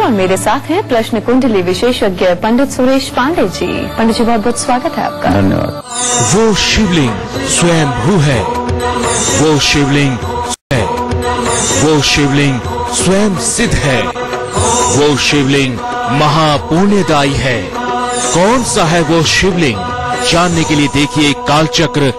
और मेरे साथ हैं प्रश्न कुंडली विशेषज्ञ पंडित सुरेश पांडे जी। पंडित जी बहुत बहुत स्वागत है आपका। धन्यवाद। वो शिवलिंग स्वयं भू है, वो शिवलिंग है, वो शिवलिंग स्वयं सिद्ध है, वो शिवलिंग महापुण्यदायी है। कौन सा है वो शिवलिंग, जानने के लिए देखिए कालचक्र।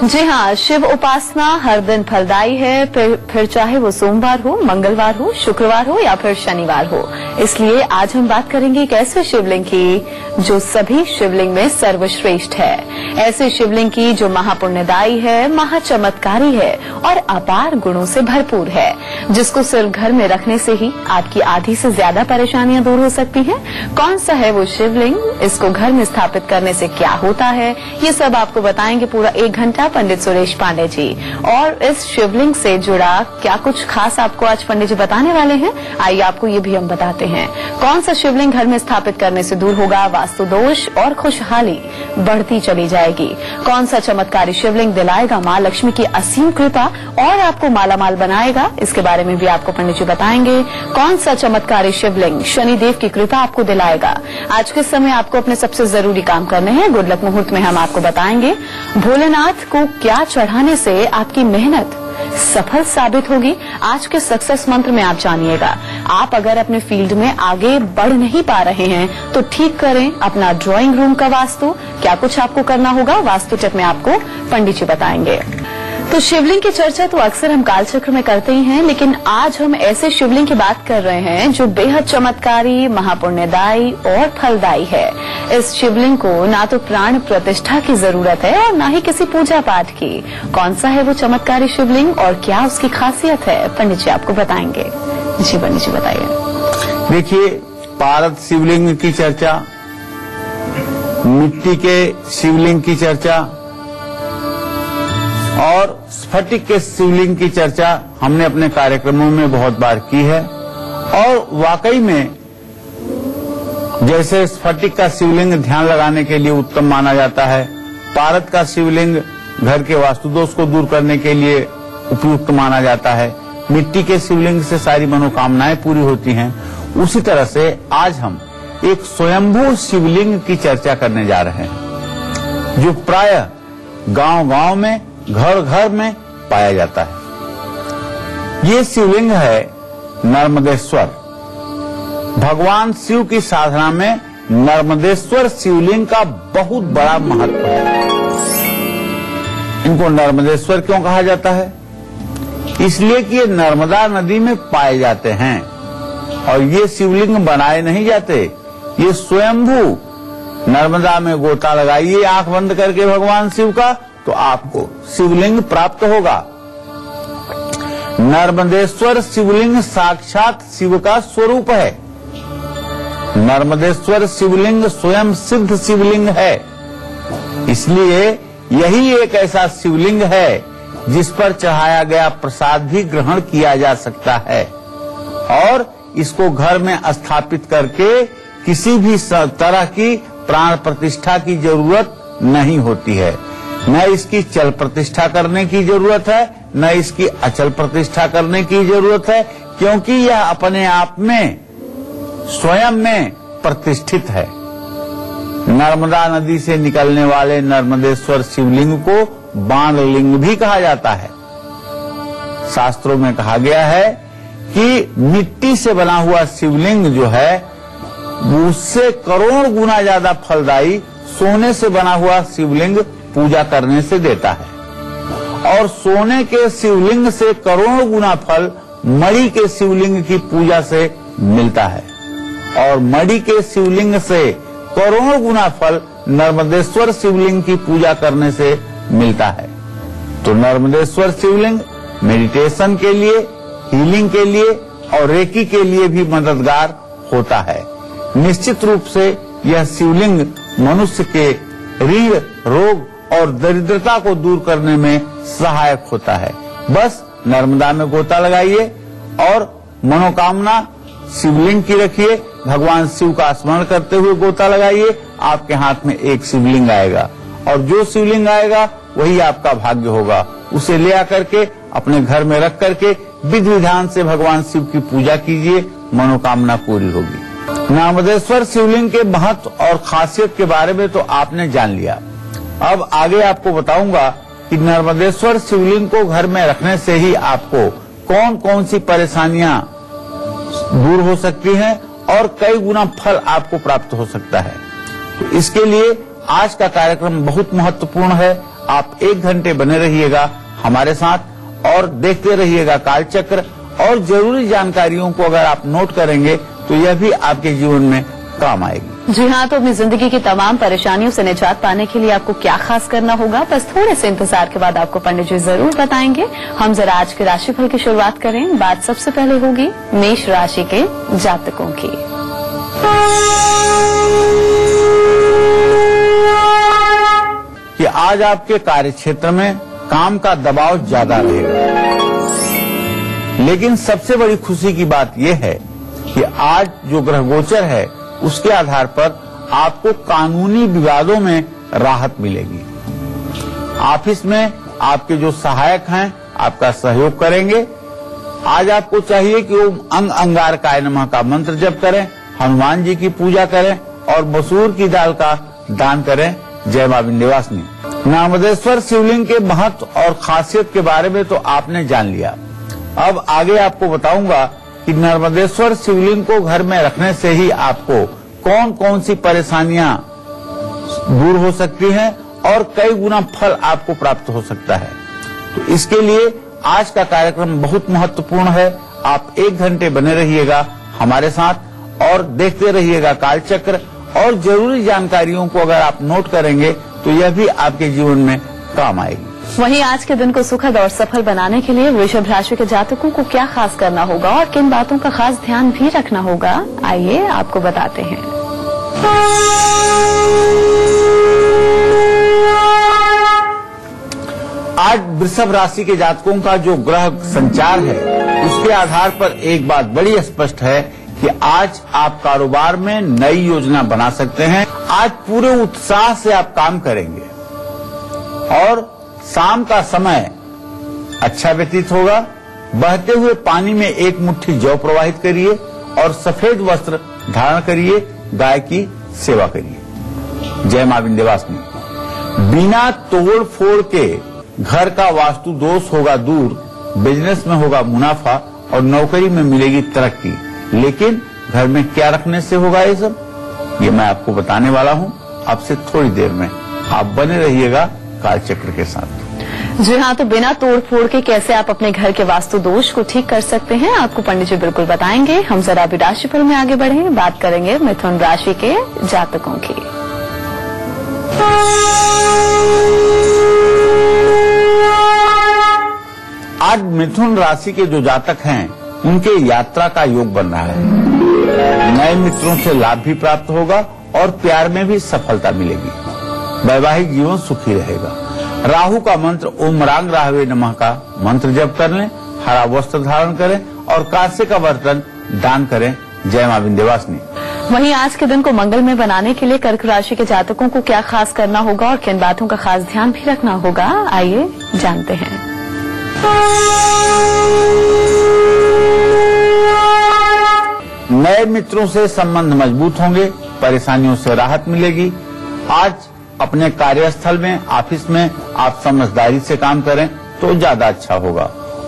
जी हाँ, शिव उपासना हर दिन फलदायी है, फिर चाहे वो सोमवार हो, मंगलवार हो, शुक्रवार हो या फिर शनिवार हो। इसलिए आज हम बात करेंगे एक ऐसे शिवलिंग की जो सभी शिवलिंग में सर्वश्रेष्ठ है, ऐसे शिवलिंग की जो महापुण्यदायी है, महाचमत्कारी है और अपार गुणों से भरपूर है, जिसको सिर्फ घर में रखने से ही आपकी आधी से ज्यादा परेशानियां दूर हो सकती हैं। कौन सा है वो शिवलिंग, इसको घर में स्थापित करने से क्या होता है, ये सब आपको बताएंगे पूरा 1 घंटा पंडित सुरेश पांडे जी। और इस शिवलिंग से जुड़ा क्या कुछ खास आपको आज पंडित जी बताने वाले हैं, आइए आपको ये भी हम बताते हैं। कौन सा शिवलिंग घर में स्थापित करने से दूर होगा वास्तु दोष और खुशहाली बढ़ती चली जाएगी। कौन सा चमत्कारी शिवलिंग दिलाएगा मां लक्ष्मी की असीम कृपा और आपको मालामाल बनाएगा, इसके बारे में भी आपको पंडित जी बताएंगे। कौन सा चमत्कारी शिवलिंग शनिदेव की कृपा आपको दिलाएगा। आज के समय आपको अपने सबसे जरूरी काम करने हैं, गुड लक मुहूर्त में हम आपको बताएंगे भोलेनाथ को क्या चढ़ाने से आपकी मेहनत सफल साबित होगी। आज के सक्सेस मंत्र में आप जानिएगा। आप अगर अपने फील्ड में आगे बढ़ नहीं पा रहे हैं तो ठीक करें अपना ड्राइंग रूम का वास्तु। क्या कुछ आपको करना होगा वास्तु टिप में आपको पंडित जी बताएंगे। तो शिवलिंग की चर्चा तो अक्सर हम कालचक्र में करते ही हैं, लेकिन आज हम ऐसे शिवलिंग की बात कर रहे हैं जो बेहद चमत्कारी, महापुण्यदायी और फलदायी है। इस शिवलिंग को ना तो प्राण प्रतिष्ठा की जरूरत है और ना ही किसी पूजा पाठ की। कौन सा है वो चमत्कारी शिवलिंग और क्या उसकी खासियत है, पंडित जी आपको बताएंगे। जी पंडित जी बताइए। देखिए, पारद शिवलिंग की चर्चा, मिट्टी के शिवलिंग की चर्चा और स्फटिक के शिवलिंग की चर्चा हमने अपने कार्यक्रमों में बहुत बार की है। और वाकई में जैसे स्फटिक का शिवलिंग ध्यान लगाने के लिए उत्तम माना जाता है, पारद का शिवलिंग घर के वास्तु दोष को दूर करने के लिए उपयुक्त माना जाता है, मिट्टी के शिवलिंग से सारी मनोकामनाएं पूरी होती हैं, उसी तरह से आज हम एक स्वयंभू शिवलिंग की चर्चा करने जा रहे हैं जो प्रायः गांव-गांव में, घर घर में पाया जाता है। ये शिवलिंग है नर्मदेश्वर। भगवान शिव की साधना में नर्मदेश्वर शिवलिंग का बहुत बड़ा महत्व है। इनको नर्मदेश्वर क्यों कहा जाता है? इसलिए कि ये नर्मदा नदी में पाए जाते हैं और ये शिवलिंग बनाए नहीं जाते, ये स्वयंभू। नर्मदा में गोता लगाइए आंख बंद करके भगवान शिव का, तो आपको शिवलिंग प्राप्त होगा। नर्मदेश्वर शिवलिंग साक्षात शिव का स्वरूप है। नर्मदेश्वर शिवलिंग स्वयं सिद्ध शिवलिंग है। इसलिए यही एक ऐसा शिवलिंग है जिस पर चढ़ाया गया प्रसाद भी ग्रहण किया जा सकता है और इसको घर में स्थापित करके किसी भी तरह की प्राण प्रतिष्ठा की जरूरत नहीं होती है। न इसकी चल प्रतिष्ठा करने की जरूरत है, न इसकी अचल प्रतिष्ठा करने की जरूरत है, क्योंकि यह अपने आप में स्वयं में प्रतिष्ठित है। नर्मदा नदी से निकलने वाले नर्मदेश्वर शिवलिंग को बाणलिंग भी कहा जाता है। शास्त्रों में कहा गया है कि मिट्टी से बना हुआ शिवलिंग जो है उससे करोड़ गुना ज्यादा फलदायी सोने से बना हुआ शिवलिंग पूजा करने से देता है और सोने के शिवलिंग से करोड़ गुना फल मणि के शिवलिंग की पूजा से मिलता है और मणि के शिवलिंग से करोड़ गुना फल नर्मदेश्वर शिवलिंग की पूजा करने से मिलता है। तो नर्मदेश्वर शिवलिंग मेडिटेशन के लिए, हीलिंग के लिए और रेकी के लिए भी मददगार होता है। निश्चित रूप से यह शिवलिंग मनुष्य के ऋण, रोग और दरिद्रता को दूर करने में सहायक होता है। बस नर्मदा में गोता लगाइए और मनोकामना शिवलिंग की रखिए, भगवान शिव का स्मरण करते हुए गोता लगाइए, आपके हाथ में एक शिवलिंग आएगा और जो शिवलिंग आएगा वही आपका भाग्य होगा। उसे ले आकर के अपने घर में रख करके विधि विधान से भगवान शिव की पूजा कीजिए, मनोकामना पूरी होगी। नर्मदेश्वर शिवलिंग के महत्व और खासियत के बारे में तो आपने जान लिया। अब आगे आपको बताऊंगा कि नर्मदेश्वर शिवलिंग को घर में रखने से ही आपको कौन कौन सी परेशानियां दूर हो सकती हैं और कई गुना फल आपको प्राप्त हो सकता है। तो इसके लिए आज का कार्यक्रम बहुत महत्वपूर्ण है। आप 1 घंटे बने रहिएगा हमारे साथ और देखते रहिएगा कालचक्र, और जरूरी जानकारियों को अगर आप नोट करेंगे तो यह भी आपके जीवन में काम आएगी। जी हाँ, तो अपनी जिंदगी की तमाम परेशानियों से निजात पाने के लिए आपको क्या खास करना होगा, बस थोड़े से इंतजार के बाद आपको पंडित जी जरूर बताएंगे। हम जरा आज के राशिफल की शुरुआत करें। बात सबसे पहले होगी मेष राशि के जातकों की। कि आज आपके कार्य क्षेत्र में काम का दबाव ज्यादा रहेगा, लेकिन सबसे बड़ी खुशी की बात यह है कि आज जो ग्रह गोचर है उसके आधार पर आपको कानूनी विवादों में राहत मिलेगी। ऑफिस में आपके जो सहायक हैं आपका सहयोग करेंगे। आज आपको चाहिए कि ओम अंग अंगारकाय नमः का मंत्र जप करें, हनुमान जी की पूजा करें और मसूर की दाल का दान करें। जय मां विंध्यवासिनी। नर्मदेश्वर शिवलिंग के महत्व और खासियत के बारे में तो आपने जान लिया। अब आगे आपको बताऊंगा कि नर्मदेश्वर शिवलिंग को घर में रखने से ही आपको कौन कौन सी परेशानियां दूर हो सकती हैं और कई गुना फल आपको प्राप्त हो सकता है। तो इसके लिए आज का कार्यक्रम बहुत महत्वपूर्ण है। आप 1 घंटे बने रहिएगा हमारे साथ और देखते रहिएगा कालचक्र, और जरूरी जानकारियों को अगर आप नोट करेंगे तो यह भी आपके जीवन में काम आएगी। वहीं आज के दिन को सुखद और सफल बनाने के लिए वृषभ राशि के जातकों को क्या खास करना होगा और किन बातों का खास ध्यान भी रखना होगा, आइए आपको बताते हैं। आज वृषभ राशि के जातकों का जो ग्रह संचार है उसके आधार पर एक बात बड़ी स्पष्ट है कि आज आप कारोबार में नई योजना बना सकते हैं। आज पूरे उत्साह से आप काम करेंगे और शाम का समय अच्छा व्यतीत होगा। बहते हुए पानी में 1 मुट्ठी जौ प्रवाहित करिए और सफेद वस्त्र धारण करिए, गाय की सेवा करिए। जय मां विंध्यवासिनी। बिना तोड़ फोड़ के घर का वास्तु दोष होगा दूर, बिजनेस में होगा मुनाफा और नौकरी में मिलेगी तरक्की। लेकिन घर में क्या रखने से होगा ये सब, ये मैं आपको बताने वाला हूँ अब से थोड़ी देर में। आप बने रहिएगा कालचक्र के साथ। जी हाँ, तो बिना तोड़ फोड़ के कैसे आप अपने घर के वास्तु दोष को ठीक कर सकते हैं आपको पंडित जी बिल्कुल बताएंगे। हम जरा अभी राशिफल में आगे बढ़े, बात करेंगे मिथुन राशि के जातकों की। आज मिथुन राशि के जो जातक हैं उनके यात्रा का योग बन रहा है। नए मित्रों से लाभ भी प्राप्त होगा और प्यार में भी सफलता मिलेगी। वैवाहिक जीवन सुखी रहेगा। राहु का मंत्र ओम रांग राहवे नमः का मंत्र जप कर लें, हरा वस्त्र धारण करें और कांसे का बर्तन दान करें। जय मां विंध्यवासिनी। वहीं आज के दिन को मंगलमय बनाने के लिए कर्क राशि के जातकों को क्या खास करना होगा और किन बातों का खास ध्यान भी रखना होगा, आइए जानते हैं। नए मित्रों से संबंध मजबूत होंगे, परेशानियों से राहत मिलेगी। आज अपने कार्यस्थल में, ऑफिस में आप समझदारी से काम करें तो ज्यादा अच्छा होगा।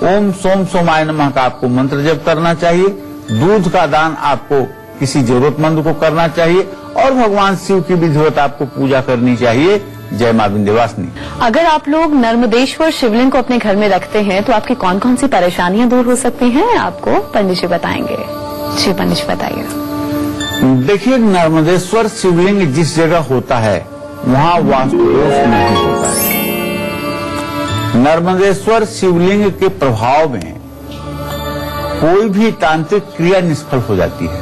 ओम सोम सोमाय नमः का आपको मंत्र जप करना चाहिए। दूध का दान आपको किसी जरूरतमंद को करना चाहिए और भगवान शिव की विधिवत आपको पूजा करनी चाहिए। जय मां विंध्यवासिनी। अगर आप लोग नर्मदेश्वर शिवलिंग को अपने घर में रखते हैं तो आपकी कौन कौन सी परेशानियां दूर हो सकती हैं, आपको पंडित जी बताएंगे। जी पंडित जी बताइए। देखिए, नर्मदेश्वर शिवलिंग जिस जगह होता है वहाँ वास्तु दोष नहीं होता है। नर्मदेश्वर शिवलिंग के प्रभाव में कोई भी तांत्रिक क्रिया निष्फल हो जाती है।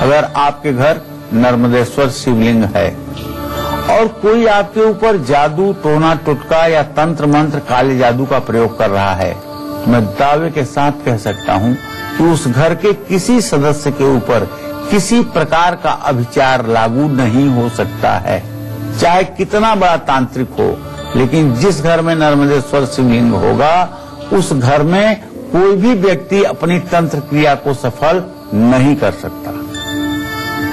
अगर आपके घर नर्मदेश्वर शिवलिंग है और कोई आपके ऊपर जादू टोना टुटका या तंत्र मंत्र काले जादू का प्रयोग कर रहा है, मैं दावे के साथ कह सकता हूँ कि उस घर के किसी सदस्य के ऊपर किसी प्रकार का अभिचार लागू नहीं हो सकता है, चाहे कितना बड़ा तांत्रिक हो। लेकिन जिस घर में नर्मदेश्वर शिवलिंग होगा उस घर में कोई भी व्यक्ति अपनी तंत्र क्रिया को सफल नहीं कर सकता।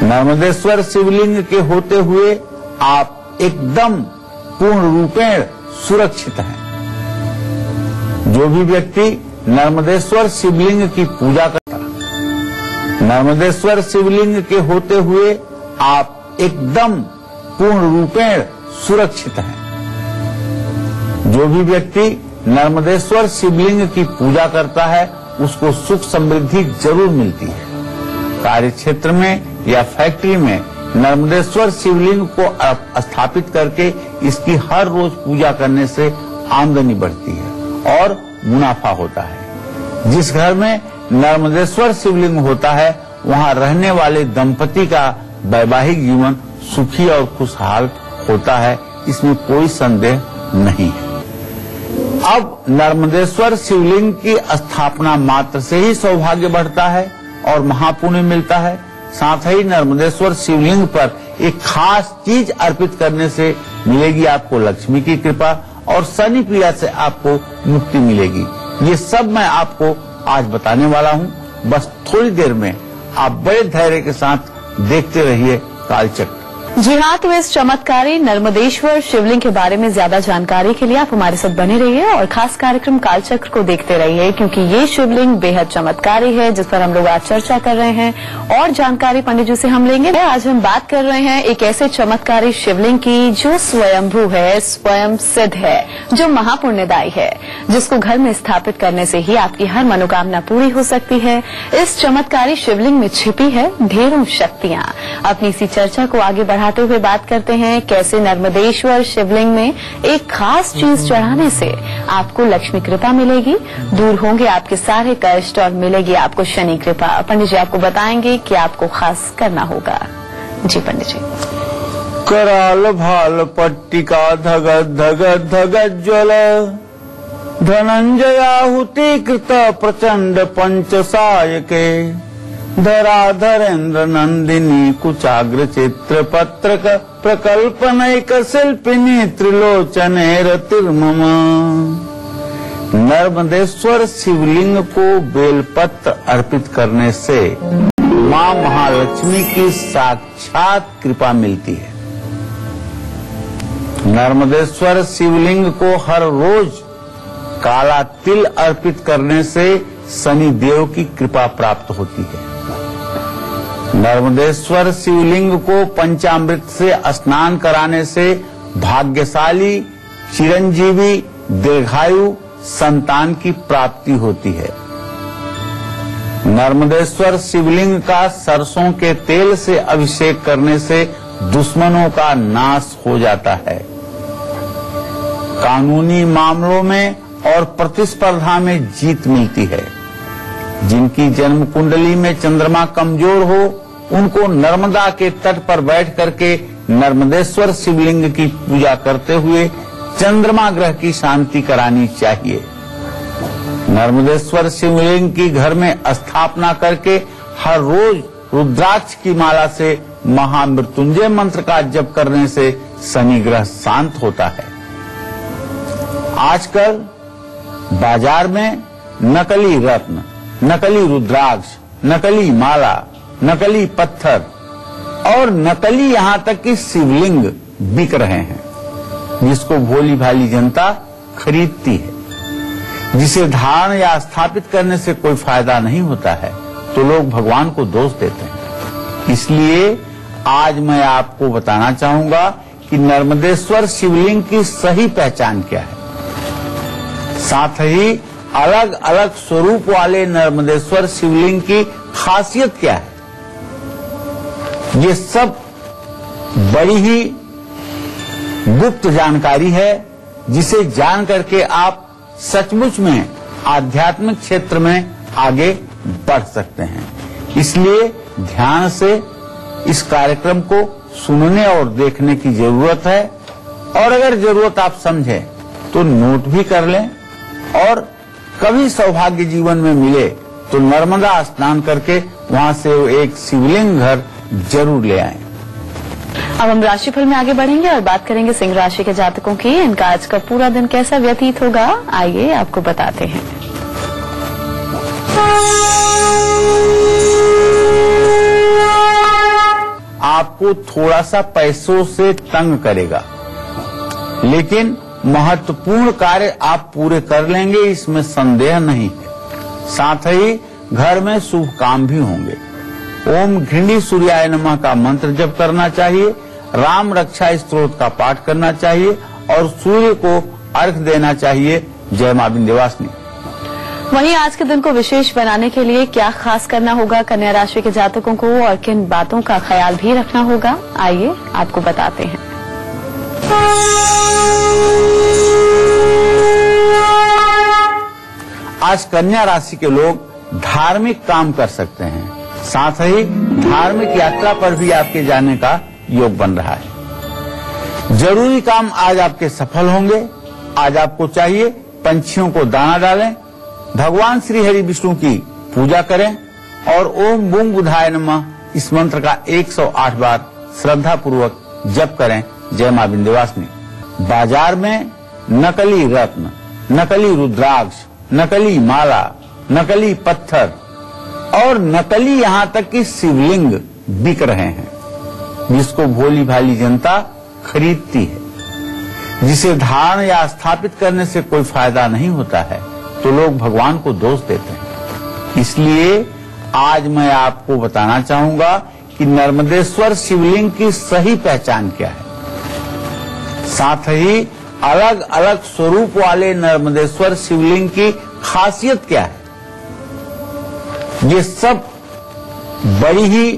नर्मदेश्वर शिवलिंग के होते हुए आप एकदम पूर्ण रूपेण सुरक्षित हैं। जो भी व्यक्ति नर्मदेश्वर शिवलिंग की पूजा करता, नर्मदेश्वर शिवलिंग के होते हुए आप एकदम पूर्ण रूपेण सुरक्षित हैं। जो भी व्यक्ति नर्मदेश्वर शिवलिंग की पूजा करता है उसको सुख समृद्धि जरूर मिलती है। कार्य क्षेत्र में या फैक्ट्री में नर्मदेश्वर शिवलिंग को स्थापित करके इसकी हर रोज पूजा करने से आमदनी बढ़ती है और मुनाफा होता है। जिस घर में नर्मदेश्वर शिवलिंग होता है वहां रहने वाले दंपति का वैवाहिक जीवन सुखी और खुशहाल होता है, इसमें कोई संदेह नहीं है। अब नर्मदेश्वर शिवलिंग की स्थापना मात्र से ही सौभाग्य बढ़ता है और महापुण्य मिलता है। साथ ही नर्मदेश्वर शिवलिंग पर एक खास चीज अर्पित करने से मिलेगी आपको लक्ष्मी की कृपा और शनि पीड़ा से आपको मुक्ति मिलेगी। ये सब मैं आपको आज बताने वाला हूँ। बस थोड़ी देर में आप बड़े धैर्य के साथ देखते रहिए कालचक्र। जी हाँ, तो इस चमत्कारी नर्मदेश्वर शिवलिंग के बारे में ज्यादा जानकारी के लिए आप हमारे साथ बने रहिए और खास कार्यक्रम कालचक्र को देखते रहिए, क्योंकि ये शिवलिंग बेहद चमत्कारी है जिस पर हम लोग आज चर्चा कर रहे हैं और जानकारी पंडित जी से हम लेंगे। आज हम बात कर रहे हैं एक ऐसे चमत्कारी शिवलिंग की जो स्वयंभू है, स्वयं सिद्ध है, जो महापुण्यदायी है, जिसको घर में स्थापित करने से ही आपकी हर मनोकामना पूरी हो सकती है। इस चमत्कारी शिवलिंग में छिपी है ढेरों शक्तियां। अपनी इसी चर्चा को आगे बढ़ाते हुए बात करते हैं कैसे नर्मदेश्वर शिवलिंग में एक खास चीज चढ़ाने से आपको लक्ष्मी कृपा मिलेगी, दूर होंगे आपके सारे कष्ट और मिलेगी आपको शनि कृपा। पंडित जी आपको बताएंगे कि आपको खास करना होगा। जी पंडित जी। कराल भाल पट्टिका धगत धगत धगत ज्वल धनंजयाहुति कृत प्रचंड पंचसायके धराधरेन्द्र नंदिनी कुचाग्र चित्र पत्रक प्रकल्पनैक शिल्पिनी त्रिलोचने रतिर्मम। नर्मदेश्वर शिवलिंग को बेलपत्र अर्पित करने से मां महालक्ष्मी की साक्षात कृपा मिलती है। नर्मदेश्वर शिवलिंग को हर रोज काला तिल अर्पित करने से शनि देव की कृपा प्राप्त होती है। नर्मदेश्वर शिवलिंग को पंचामृत से स्नान कराने से भाग्यशाली, चिरंजीवी, दीर्घायु, संतान की प्राप्ति होती है। नर्मदेश्वर शिवलिंग का सरसों के तेल से अभिषेक करने से दुश्मनों का नाश हो जाता है। कानूनी मामलों में और प्रतिस्पर्धा में जीत मिलती है। जिनकी जन्म कुंडली में चंद्रमा कमजोर हो उनको नर्मदा के तट पर बैठ करके नर्मदेश्वर शिवलिंग की पूजा करते हुए चंद्रमा ग्रह की शांति करानी चाहिए। नर्मदेश्वर शिवलिंग की घर में स्थापना करके हर रोज रुद्राक्ष की माला से महामृत्युंजय मंत्र का जप करने से शनि ग्रह शांत होता है। आजकल बाजार में नकली रत्न, नकली रुद्राक्ष, नकली माला, नकली पत्थर और नकली यहाँ तक कि शिवलिंग बिक रहे हैं, जिसको भोली भाली जनता खरीदती है। जिसे धारण या स्थापित करने से कोई फायदा नहीं होता है तो लोग भगवान को दोष देते हैं। इसलिए आज मैं आपको बताना चाहूंगा कि नर्मदेश्वर शिवलिंग की सही पहचान क्या है। साथ ही अलग अलग स्वरूप वाले नर्मदेश्वर शिवलिंग की खासियत क्या है, ये सब बड़ी ही गुप्त जानकारी है जिसे जान करके आप सचमुच में आध्यात्मिक क्षेत्र में आगे बढ़ सकते हैं। इसलिए ध्यान से इस कार्यक्रम को सुनने और देखने की जरूरत है और अगर जरूरत आप समझें तो नोट भी कर लें और कभी सौभाग्य जीवन में मिले तो नर्मदा स्नान करके वहां से एक शिवलिंग घर जरूर ले आएं। अब हम राशिफल में आगे बढ़ेंगे और बात करेंगे सिंह राशि के जातकों की। इनका आज का पूरा दिन कैसा व्यतीत होगा, आइए आपको बताते हैं। आपको थोड़ा सा पैसों से तंग करेगा, लेकिन महत्वपूर्ण कार्य आप पूरे कर लेंगे, इसमें संदेह नहीं है। साथ ही घर में शुभ काम भी होंगे। ओम घृणी सूर्याय नमः का मंत्र जप करना चाहिए, राम रक्षा स्तोत्र का पाठ करना चाहिए और सूर्य को अर्घ देना चाहिए। जय मां विंध्यवासिनी। वहीं आज के दिन को विशेष बनाने के लिए क्या खास करना होगा कन्या राशि के जातकों को और किन बातों का ख्याल भी रखना होगा, आइए आपको बताते हैं। आज कन्या राशि के लोग धार्मिक काम कर सकते हैं, साथ ही धार्मिक यात्रा पर भी आपके जाने का योग बन रहा है। जरूरी काम आज आपके सफल होंगे। आज आपको चाहिए पंछियों को दाना डालें, भगवान श्री हरि विष्णु की पूजा करें और ओम बूंग बुधाय नमः इस मंत्र का 108 बार श्रद्धा पूर्वक जप करें। जय मां विंध्यवासिनी। बाजार में नकली रत्न, नकली रुद्राक्ष, नकली माला, नकली पत्थर और नकली यहां तक कि शिवलिंग बिक रहे हैं, जिसको भोली भाली जनता खरीदती है, जिसे धारण या स्थापित करने से कोई फायदा नहीं होता है, तो लोग भगवान को दोष देते हैं। इसलिए आज मैं आपको बताना चाहूंगा कि नर्मदेश्वर शिवलिंग की सही पहचान क्या है। साथ ही अलग अलग स्वरूप वाले नर्मदेश्वर शिवलिंग की खासियत क्या है, ये सब बड़ी ही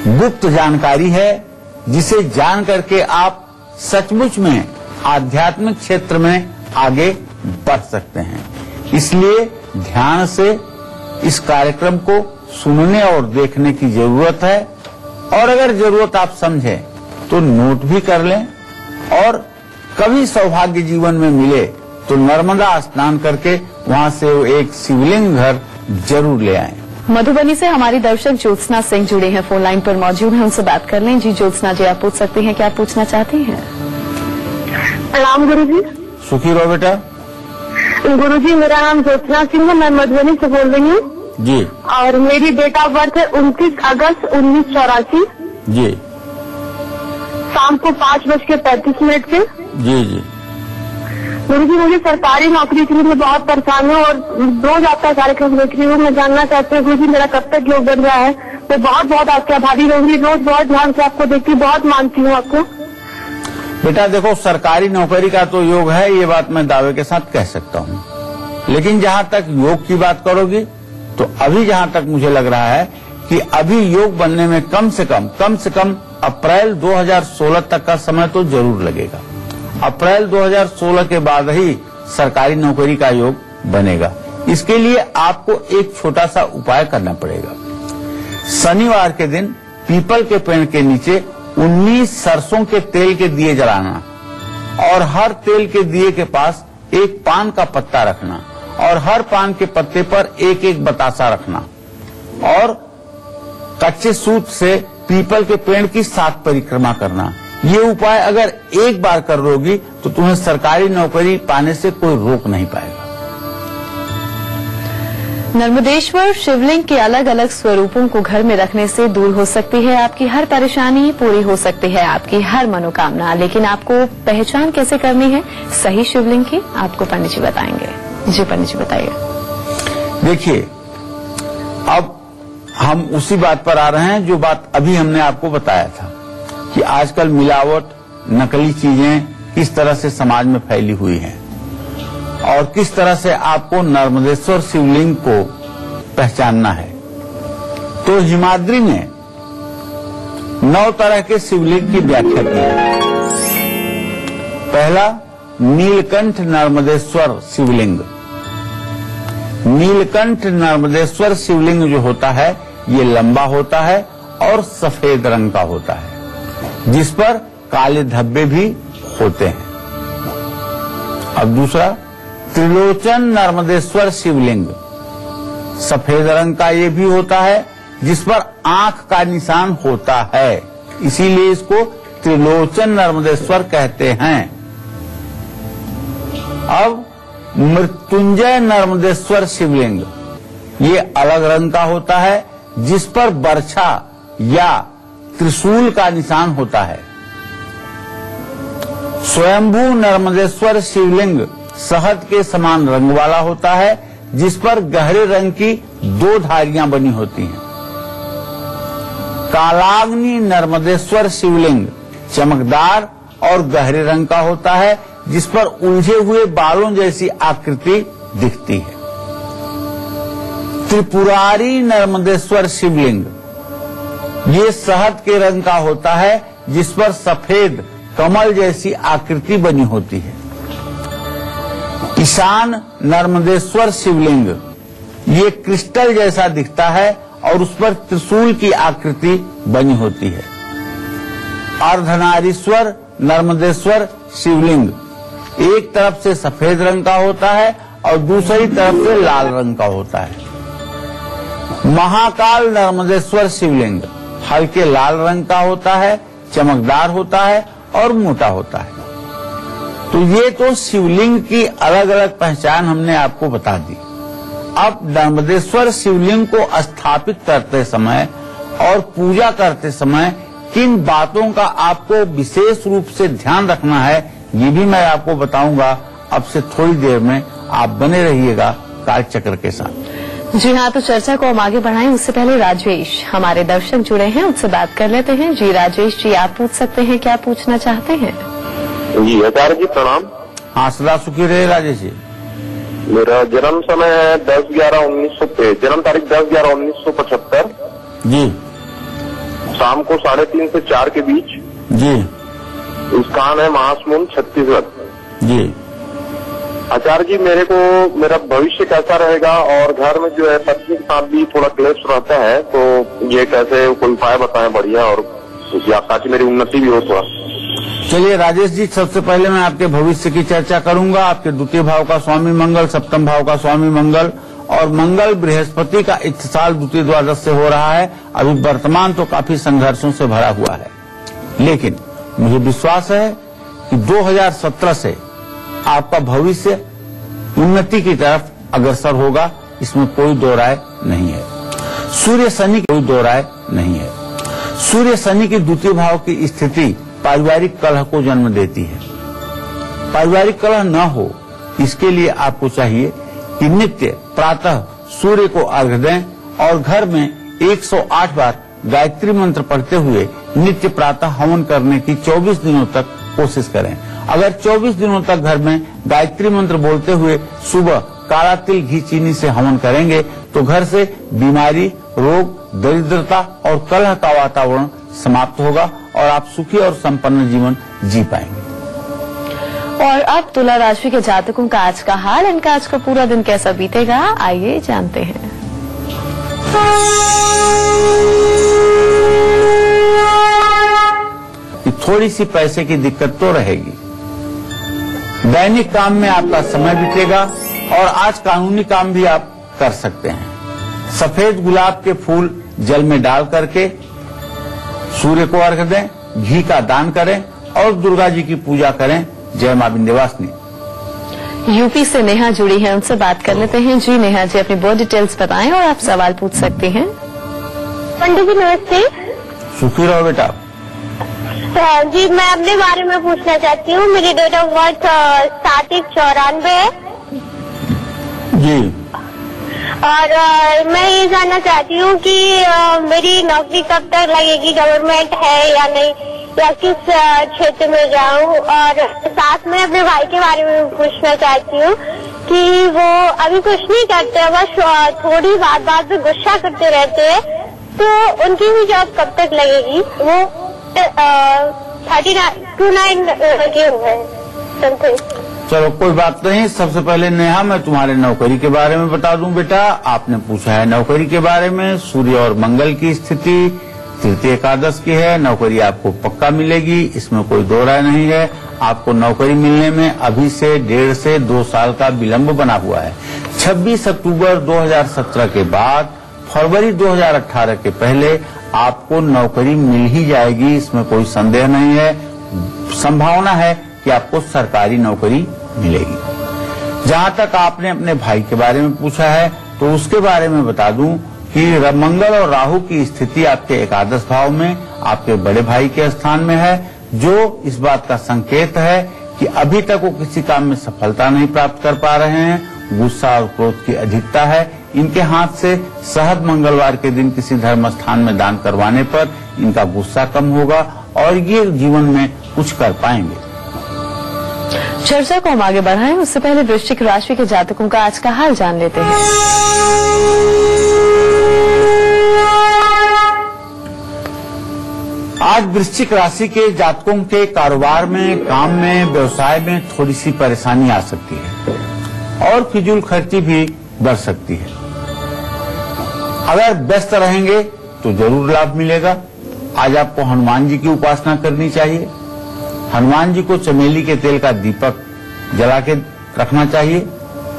गुप्त जानकारी है, जिसे जान करके आप सचमुच में आध्यात्मिक क्षेत्र में आगे बढ़ सकते हैं। इसलिए ध्यान से इस कार्यक्रम को सुनने और देखने की जरूरत है, और अगर जरूरत आप समझें तो नोट भी कर लें, और कभी सौभाग्य जीवन में मिले तो नर्मदा स्नान करके वहां से एक शिवलिंग घर जरूर ले आएं। मधुबनी से हमारी दर्शक ज्योत्सना सिंह जुड़े हैं, फोन लाइन पर मौजूद हैं, उनसे बात कर लें। जी ज्योत्सना जी, आप पूछ सकती हैं, क्या पूछना चाहती हैं? प्रणाम गुरु जी। सुखी रहो बेटा। गुरु जी, मेरा नाम ज्योत्सना सिंह है, मैं मधुबनी से बोल रही हूँ जी। और मेरी डेट ऑफ बर्थ है 29 अगस्त 1984 जी। शाम को 5:35 पे। जी जी। गुरु जी, मुझे सरकारी नौकरी के लिए मैं बहुत परेशान हूँ और रोज आपका कार्यक्रम देख रही हूँ। मैं जानना चाहती हूँ गुरु जी, मेरा कब तक योग बन रहा है। मैं बहुत बहुत आपके आभारी रहूंगी, रोज बहुत ध्यान से आपको देखती हूँ, बहुत मानती हूँ आपको। बेटा देखो, सरकारी नौकरी का तो योग है, ये बात मैं दावे के साथ कह सकता हूँ, लेकिन जहाँ तक योग की बात करोगी तो अभी जहाँ तक मुझे लग रहा है कि अभी योग बनने में कम से कम अप्रैल 2016 तक का समय तो जरूर लगेगा। अप्रैल 2016 के बाद ही सरकारी नौकरी का योग बनेगा। इसके लिए आपको एक छोटा सा उपाय करना पड़ेगा। शनिवार के दिन पीपल के पेड़ के नीचे 19 सरसों के तेल के दिए जलाना और हर तेल के दिए के पास एक पान का पत्ता रखना और हर पान के पत्ते पर एक एक बतासा रखना और कच्चे सूत से पीपल के पेड़ की 7 परिक्रमा करना। ये उपाय अगर एक बार कर लोगी तो तुम्हें सरकारी नौकरी पाने से कोई रोक नहीं पाएगा। नर्मदेश्वर शिवलिंग के अलग अलग स्वरूपों को घर में रखने से दूर हो सकती है आपकी हर परेशानी, पूरी हो सकती है आपकी हर मनोकामना। लेकिन आपको पहचान कैसे करनी है सही शिवलिंग की, आपको पंडित जी बताएंगे। जी पंडित जी बताइए। देखिए, अब हम उसी बात पर आ रहे हैं जो बात अभी हमने आपको बताया था कि आजकल मिलावट, नकली चीजें किस तरह से समाज में फैली हुई हैं और किस तरह से आपको नर्मदेश्वर शिवलिंग को पहचानना है। तो हिमाद्री ने 9 तरह के शिवलिंग की व्याख्या की है। पहला, नीलकंठ नर्मदेश्वर शिवलिंग। नीलकंठ नर्मदेश्वर शिवलिंग जो होता है ये लंबा होता है और सफेद रंग का होता है, जिस पर काले धब्बे भी होते हैं। अब दूसरा, त्रिलोचन नर्मदेश्वर शिवलिंग। सफेद रंग का ये भी होता है, जिस पर आंख का निशान होता है, इसीलिए इसको त्रिलोचन नर्मदेश्वर कहते हैं। अब मृत्युंजय नर्मदेश्वर शिवलिंग, ये अलग रंग का होता है, जिस पर बरछा या त्रिशूल का निशान होता है। स्वयंभू नर्मदेश्वर शिवलिंग शहद के समान रंग वाला होता है, जिस पर गहरे रंग की 2 धारियां बनी होती हैं। कालाग्नि नर्मदेश्वर शिवलिंग चमकदार और गहरे रंग का होता है, जिस पर उलझे हुए बालों जैसी आकृति दिखती है। त्रिपुरारी नर्मदेश्वर शिवलिंग ये शहद के रंग का होता है, जिस पर सफेद कमल जैसी आकृति बनी होती है। ईशान नर्मदेश्वर शिवलिंग ये क्रिस्टल जैसा दिखता है और उस पर त्रिशूल की आकृति बनी होती है। अर्धनारीश्वर नर्मदेश्वर शिवलिंग एक तरफ से सफेद रंग का होता है और दूसरी तरफ से लाल रंग का होता है। महाकाल नर्मदेश्वर शिवलिंग हल्के लाल रंग का होता है, चमकदार होता है और मोटा होता है। तो ये तो शिवलिंग की अलग अलग पहचान हमने आपको बता दी। अब नर्मदेश्वर शिवलिंग को स्थापित करते समय और पूजा करते समय किन बातों का आपको विशेष रूप से ध्यान रखना है, ये भी मैं आपको बताऊंगा। अब से थोड़ी देर में आप बने रहिएगा कालचक्र के साथ। जी हाँ, तो चर्चा को हम आगे बढ़ाएं उससे पहले राजेश हमारे दर्शक जुड़े हैं, उनसे बात कर लेते हैं। जी राजेश जी, आप पूछ सकते हैं, क्या पूछना चाहते हैं? जी आचार्य जी प्रणाम। हाँ, सदा सुखी रहे राजेश जी। मेरा जन्म समय है 10/11/1900, जन्म तारीख 10/11/1975 जी। शाम को 3:30 से 4 के बीच जी। स्थान है महासमुंद, छत्तीसगढ़। जी। आचार्य जी, मेरा भविष्य कैसा रहेगा और घर में जो है पत्नी के साथ भी थोड़ा क्लेश रहता है, तो ये कैसे कोई उपाय बताएं बढ़िया, और ताकि मेरी उन्नति भी हो थोड़ा। चलिए राजेश जी, सबसे पहले मैं आपके भविष्य की चर्चा करूंगा। आपके द्वितीय भाव का स्वामी मंगल, सप्तम भाव का स्वामी मंगल और मंगल बृहस्पति का इत्तिसाल द्वितीय द्वादश से हो रहा है। अभी वर्तमान तो काफी संघर्षों से भरा हुआ है, लेकिन मुझे विश्वास है कि 2017 से आपका भविष्य उन्नति की तरफ अग्रसर होगा, इसमें कोई दो राय नहीं है। सूर्य शनि की कोई दो राय नहीं है। सूर्य शनि की द्वितीय भाव की स्थिति पारिवारिक कलह को जन्म देती है। पारिवारिक कलह न हो, इसके लिए आपको चाहिए कि नित्य प्रातः सूर्य को अर्घ्य दें और घर में 108 बार गायत्री मंत्र पढ़ते हुए नित्य प्रातः हवन करने की 24 दिनों तक कोशिश करें। अगर 24 दिनों तक घर में गायत्री मंत्र बोलते हुए सुबह काला तिल घी चीनी से हवन करेंगे तो घर से बीमारी, रोग, दरिद्रता और कलह का वातावरण समाप्त होगा और आप सुखी और संपन्न जीवन जी पाएंगे। और अब तुला राशि के जातकों का आज का हाल, इनका आज का पूरा दिन कैसा बीतेगा, आइए जानते हैं। थोड़ी सी पैसे की दिक्कत तो रहेगी। दैनिक काम में आपका समय बीतेगा और आज कानूनी काम भी आप कर सकते हैं। सफेद गुलाब के फूल जल में डाल करके सूर्य को अर्घ्य दें, घी का दान करें और दुर्गा जी की पूजा करें। जय मां विंध्यवासिनी। यूपी से नेहा जुड़ी है, उनसे बात कर लेते हैं। जी नेहा जी, अपनी बर्थ डिटेल्स बताएं और आप सवाल पूछ सकते हैं। पंडित जी नमस्ते। सुखी रहो बेटा। जी, मैं अपने बारे में पूछना चाहती हूँ। मेरी डेट ऑफ बर्थ 7/1/94 है जी। और मैं ये जानना चाहती हूँ कि मेरी नौकरी कब तक लगेगी, गवर्नमेंट है या नहीं, या किस क्षेत्र में जाऊँ। और साथ में अपने भाई के बारे में पूछना चाहती हूँ कि वो अभी कुछ नहीं करते, बस थोड़ी बात में गुस्सा करते रहते हैं, तो उनकी भी जॉब कब तक लगेगी। वो 29 लगे हुए हैं। चलो कोई बात नहीं। सबसे पहले नेहा, मैं तुम्हारे नौकरी के बारे में बता दूं बेटा। आपने पूछा है नौकरी के बारे में। सूर्य और मंगल की स्थिति तृतीय एकादश की है। नौकरी आपको पक्का मिलेगी, इसमें कोई दो राय नहीं है। आपको नौकरी मिलने में अभी से 1.5 से 2 साल का विलंब बना हुआ है। 26 अक्टूबर 2017 के बाद फरवरी 2018 के पहले आपको नौकरी मिल ही जाएगी, इसमें कोई संदेह नहीं है। संभावना है कि आपको सरकारी नौकरी मिलेगी। जहां तक आपने अपने भाई के बारे में पूछा है, तो उसके बारे में बता दूं कि मंगल और राहु की स्थिति आपके एकादश भाव में आपके बड़े भाई के स्थान में है, जो इस बात का संकेत है कि अभी तक वो किसी काम में सफलता नहीं प्राप्त कर पा रहे हैं। गुस्सा और क्रोध की अधिकता है। इनके हाथ से शहद मंगलवार के दिन किसी धर्म स्थान में दान करवाने पर इनका गुस्सा कम होगा और ये जीवन में कुछ कर पाएंगे। चर्चा को हम आगे बढ़ाएं, उससे पहले वृश्चिक राशि के जातकों का आज का हाल जान लेते हैं। आज वृश्चिक राशि के जातकों के कारोबार में, काम में, व्यवसाय में थोड़ी सी परेशानी आ सकती है और फिजूल खर्ची भी बढ़ सकती है। अगर व्यस्त रहेंगे तो जरूर लाभ मिलेगा। आज आपको हनुमान जी की उपासना करनी चाहिए। हनुमान जी को चमेली के तेल का दीपक जला के रखना चाहिए।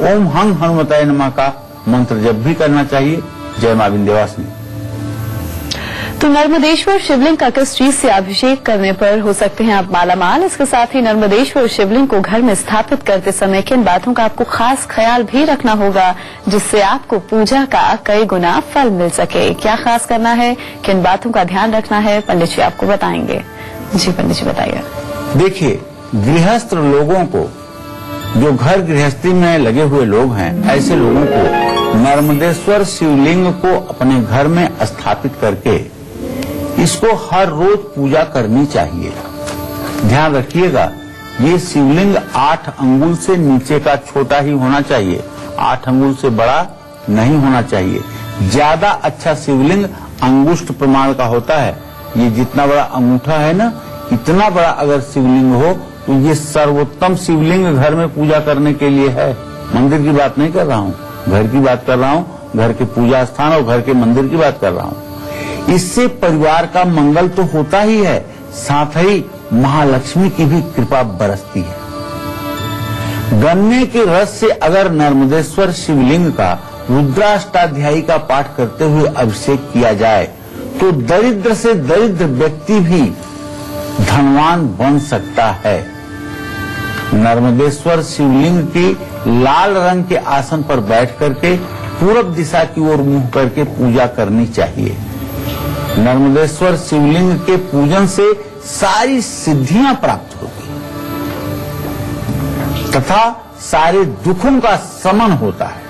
ओम हं हनुमताय नमः का मंत्र जप भी करना चाहिए। जय मां विंध्यवासिनी। तो नर्मदेश्वर शिवलिंग का किस चीज से अभिषेक करने पर हो सकते हैं आप मालामाल। इसके साथ ही नर्मदेश्वर शिवलिंग को घर में स्थापित करते समय किन बातों का आपको खास ख्याल भी रखना होगा जिससे आपको पूजा का कई गुना फल मिल सके। क्या खास करना है, किन बातों का ध्यान रखना है, पंडित जी आपको बताएंगे। जी पंडित जी बताइए। देखिए, गृहस्थ लोगों को, जो घर गृहस्थी में लगे हुए लोग हैं, ऐसे लोगों को नर्मदेश्वर शिवलिंग को अपने घर में स्थापित करके इसको हर रोज पूजा करनी चाहिए। ध्यान रखिएगा, ये शिवलिंग 8 अंगुल से नीचे का छोटा ही होना चाहिए, 8 अंगुल से बड़ा नहीं होना चाहिए। ज्यादा अच्छा शिवलिंग अंगुष्ठ प्रमाण का होता है। ये जितना बड़ा अंगूठा है ना, इतना बड़ा अगर शिवलिंग हो तो ये सर्वोत्तम शिवलिंग घर में पूजा करने के लिए है। मंदिर की बात नहीं कर रहा हूँ, घर की बात कर रहा हूँ। घर के पूजा स्थान और घर के मंदिर की बात कर रहा हूँ। इससे परिवार का मंगल तो होता ही है, साथ ही महालक्ष्मी की भी कृपा बरसती है। गन्ने के रस से अगर नर्मदेश्वर शिवलिंग का रुद्राष्टाध्यायी का पाठ करते हुए अभिषेक किया जाए तो दरिद्र से दरिद्र व्यक्ति भी धनवान बन सकता है। नर्मदेश्वर शिवलिंग की लाल रंग के आसन पर बैठ करके पूरब दिशा की ओर मुंह करके पूजा करनी चाहिए। नर्मदेश्वर शिवलिंग के पूजन से सारी सिद्धियां प्राप्त होती तथा सारे दुखों का शमन होता है।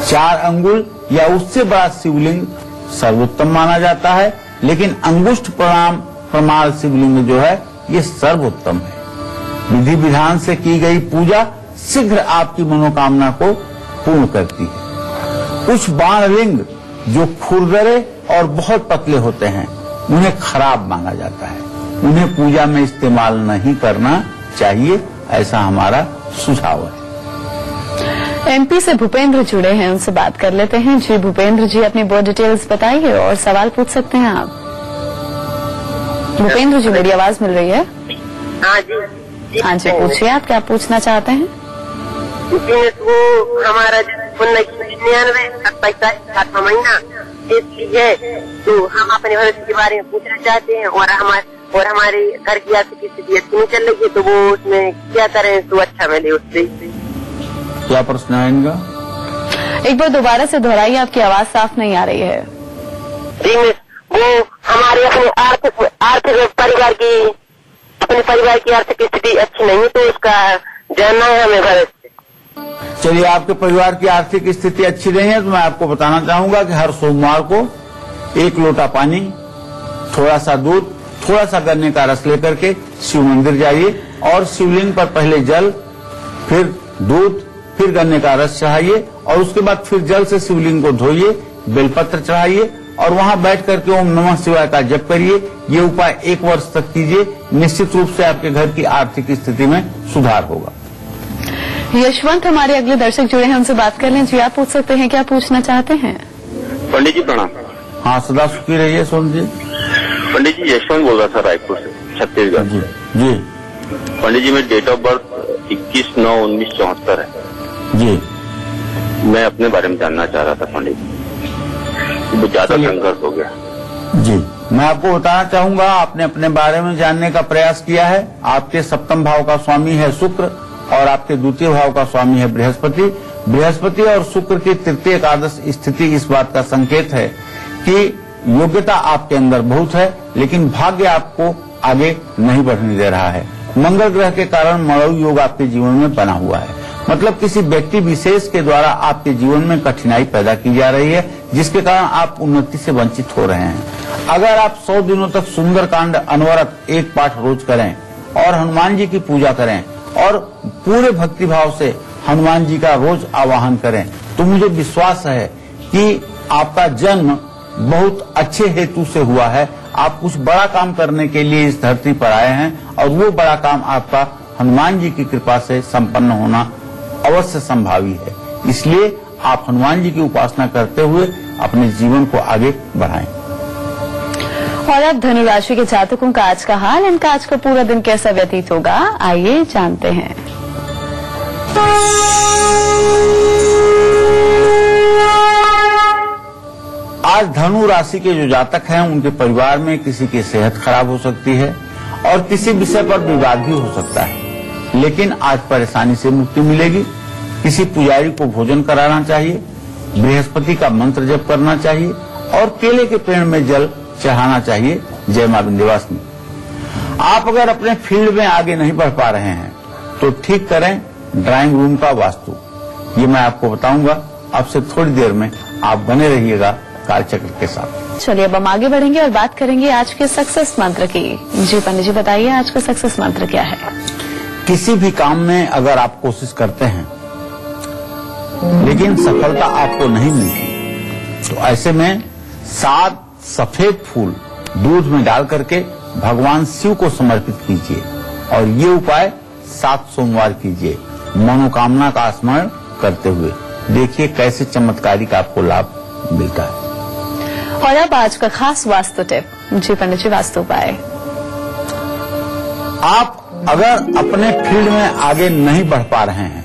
4 अंगुल या उससे बड़ा शिवलिंग सर्वोत्तम माना जाता है, लेकिन अंगुष्ठ प्रमाण शिवलिंग जो है ये सर्वोत्तम है। विधि विधान से की गई पूजा शीघ्र आपकी मनोकामना को पूर्ण करती है। कुछ बाणलिंग जो खुरदरे और बहुत पतले होते हैं उन्हें खराब माना जाता है, उन्हें पूजा में इस्तेमाल नहीं करना चाहिए, ऐसा हमारा सुझाव है। एमपी से भूपेंद्र जुड़े हैं, उनसे बात कर लेते हैं। जी भूपेंद्र जी, अपनी बोर्ड डिटेल्स बताइए और सवाल पूछ सकते हैं आप। भूपेंद्र जी, मेरी आवाज मिल रही है? हाँ जी। हाँ जी, पूछिए आप क्या पूछना चाहते हैं। वो हमारा 99 7वां महीना है, तो हम अपने भविष्य के बारे में पूछना चाहते हैं और हमारे घर की आर्थिक स्थिति अच्छी नहीं चल रही है, तो वो उसमें क्या करें तो अच्छा मिले उससे। क्या प्रश्न है इनका? एक बार दोबारा से दोहराइए, आपकी आवाज साफ नहीं आ रही है। जी, वो हमारे अपने आर्थिक परिवार की आर्थिक स्थिति अच्छी नहीं है, तो उसका जानना है हमें भविष्य। चलिए, आपके परिवार की आर्थिक स्थिति अच्छी नहीं है तो मैं आपको बताना चाहूंगा कि हर सोमवार को 1 लोटा पानी, थोड़ा सा दूध, थोड़ा सा गन्ने का रस लेकर के शिव मंदिर जाइए और शिवलिंग पर पहले जल, फिर दूध, फिर गन्ने का रस चढ़ाइए और उसके बाद फिर जल से शिवलिंग को धोइए, बेलपत्र चढ़ाइए और वहां बैठ करके ओम नमः शिवाय का जप करिए। ये उपाय 1 वर्ष तक कीजिए, निश्चित रूप से आपके घर की आर्थिक स्थिति में सुधार होगा। यशवंत हमारे अगले दर्शक जुड़े हैं, उनसे बात कर लें। जी, आप पूछ सकते हैं, क्या पूछना चाहते हैं? पंडित जी प्रणाम। हाँ, सदा सुखी रहिए सोन जी। पंडित जी, यशवंत बोल रहा था रायपुर से, छत्तीसगढ़। जी जी पंडित जी, मेरी डेट ऑफ बर्थ 21/9/1974 है जी। मैं अपने बारे में जानना चाह रहा था पंडित जी, वो ज्यादा संघर्ष हो गया। जी, मैं आपको बताना चाहूंगा, आपने अपने बारे में जानने का प्रयास किया है। आपके 7वें भाव का स्वामी है शुक्र और आपके 2य भाव का स्वामी है बृहस्पति। बृहस्पति और शुक्र की तृतीय एकादश स्थिति इस बात का संकेत है कि योग्यता आपके अंदर बहुत है, लेकिन भाग्य आपको आगे नहीं बढ़ने दे रहा है। मंगल ग्रह के कारण मड़ऊ योग आपके जीवन में बना हुआ है, मतलब किसी व्यक्ति विशेष के द्वारा आपके जीवन में कठिनाई पैदा की जा रही है, जिसके कारण आप उन्नति से वंचित हो रहे हैं। अगर आप 100 दिनों तक सुंदरकांड अनवरत एक पाठ रोज करें और हनुमान जी की पूजा करें और पूरे भक्तिभाव से हनुमान जी का रोज आवाहन करें, तो मुझे विश्वास है कि आपका जन्म बहुत अच्छे हेतु से हुआ है। आप कुछ बड़ा काम करने के लिए इस धरती पर आए हैं और वो बड़ा काम आपका हनुमान जी की कृपा से संपन्न होना अवश्य संभावी है। इसलिए आप हनुमान जी की उपासना करते हुए अपने जीवन को आगे बढ़ाएं। और अब धनु राशि के जातकों का आज का हाल, इनका आज का पूरा दिन कैसा व्यतीत होगा, आइए जानते हैं। आज धनु राशि के जो जातक हैं उनके परिवार में किसी की सेहत खराब हो सकती है और किसी विषय पर विवाद भी हो सकता है, लेकिन आज परेशानी से मुक्ति मिलेगी। किसी पुजारी को भोजन कराना चाहिए, बृहस्पति का मंत्र जप करना चाहिए और केले के पेड़ में जल चढ़ाना चाहिए। जय मां विंध्यवासिनी। आप अगर अपने फील्ड में आगे नहीं बढ़ पा रहे हैं तो ठीक करें ड्राइंग रूम का वास्तु, ये मैं आपको बताऊंगा। अब से थोड़ी देर में आप बने रहिएगा कालचक्र के साथ। चलिए अब हम आगे बढ़ेंगे और बात करेंगे आज के सक्सेस मंत्र की। जी पंडित जी बताइए आज का सक्सेस मंत्र क्या है। किसी भी काम में अगर आप कोशिश करते हैं लेकिन सफलता आपको नहीं मिलती, तो ऐसे में 7 सफेद फूल दूध में डाल करके भगवान शिव को समर्पित कीजिए और ये उपाय 7 सोमवार कीजिए मनोकामना का स्मरण करते हुए। देखिए कैसे चमत्कारिक आपको लाभ मिलता है। और अब आज का खास वास्तु टिप। जी पंडित जी वास्तु उपाय। आप अगर अपने फील्ड में आगे नहीं बढ़ पा रहे हैं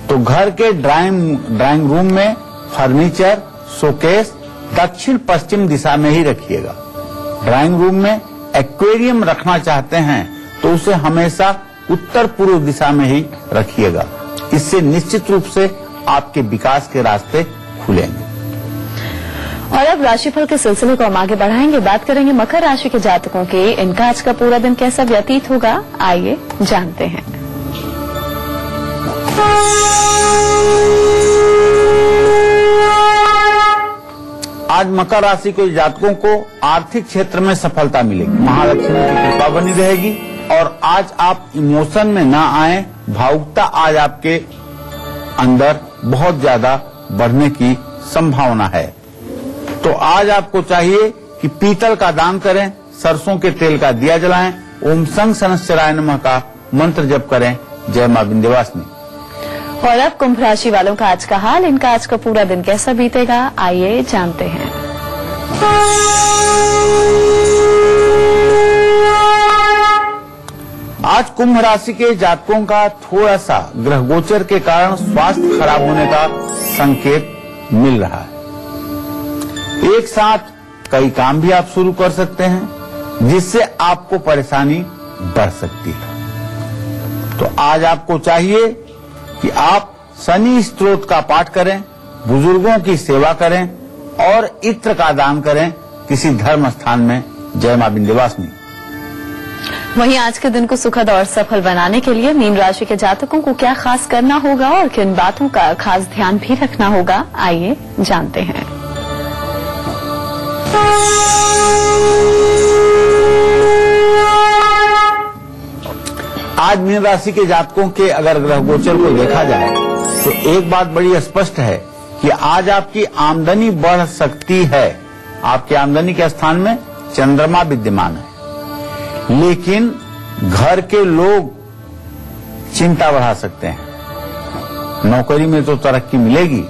तो घर के ड्राइंग रूम में फर्नीचर शोकेस दक्षिण पश्चिम दिशा में ही रखिएगा। ड्राइंग रूम में एक्वेरियम रखना चाहते हैं तो उसे हमेशा उत्तर पूर्व दिशा में ही रखिएगा। इससे निश्चित रूप से आपके विकास के रास्ते खुलेंगे। और अब राशिफल के सिलसिले को हम आगे बढ़ाएंगे, बात करेंगे मकर राशि के जातकों के, इनका आज का पूरा दिन कैसा व्यतीत होगा, आइए जानते हैं। आज मकर राशि के जातकों को आर्थिक क्षेत्र में सफलता मिलेगी, महालक्ष्मी की कृपा बनी रहेगी और आज आप इमोशन में ना आए। भावुकता आज आपके अंदर बहुत ज्यादा बढ़ने की संभावना है। तो आज आपको चाहिए कि पीतल का दान करें, सरसों के तेल का दिया जलाएं, ओम संग शनश्चराय नमः का मंत्र जप करें। जय मां विंध्यवासिनी। और अब कुंभ राशि वालों का आज का हाल, इनका आज का पूरा दिन कैसा बीतेगा, आइए जानते हैं। आज कुंभ राशि के जातकों का थोड़ा सा ग्रह गोचर के कारण स्वास्थ्य खराब होने का संकेत मिल रहा है। एक साथ कई काम भी आप शुरू कर सकते हैं जिससे आपको परेशानी बढ़ सकती है। तो आज आपको चाहिए कि आप शनि स्तोत्र का पाठ करें, बुजुर्गों की सेवा करें और इत्र का दान करें किसी धर्म स्थान में। जय मां विंध्यवासिनी। वहीं आज के दिन को सुखद और सफल बनाने के लिए मीन राशि के जातकों को क्या खास करना होगा और किन बातों का खास ध्यान भी रखना होगा, आइए जानते हैं। आज मीन राशि के जातकों के अगर ग्रह गोचर को देखा जाए तो एक बात बड़ी स्पष्ट है कि आज आपकी आमदनी बढ़ सकती है। आपकी आमदनी के स्थान में चंद्रमा विद्यमान है, लेकिन घर के लोग चिंता बढ़ा सकते हैं। नौकरी में तो तरक्की मिलेगी,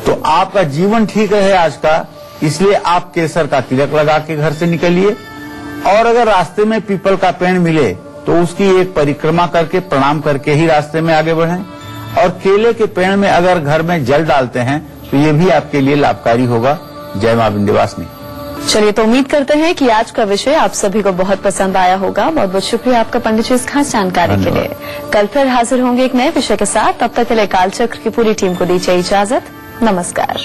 तो आपका जीवन ठीक रहे आज का, इसलिए आप केसर का तिलक लगा के घर से निकलिए। और अगर रास्ते में पीपल का पेड़ मिले तो उसकी एक परिक्रमा करके प्रणाम करके ही रास्ते में आगे बढ़ें। और केले के पेड़ में अगर घर में जल डालते हैं तो ये भी आपके लिए लाभकारी होगा। जय मां विंध्यवासिनी। चलिए, तो उम्मीद करते हैं कि आज का विषय आप सभी को बहुत पसंद आया होगा। बहुत बहुत शुक्रिया आपका पंडित जी इस खास जानकारी के लिए। कल फिर हाजिर होंगे एक नए विषय के साथ। तब तक के लिए कालचक्र की पूरी टीम को दीजिए इजाजत। नमस्कार।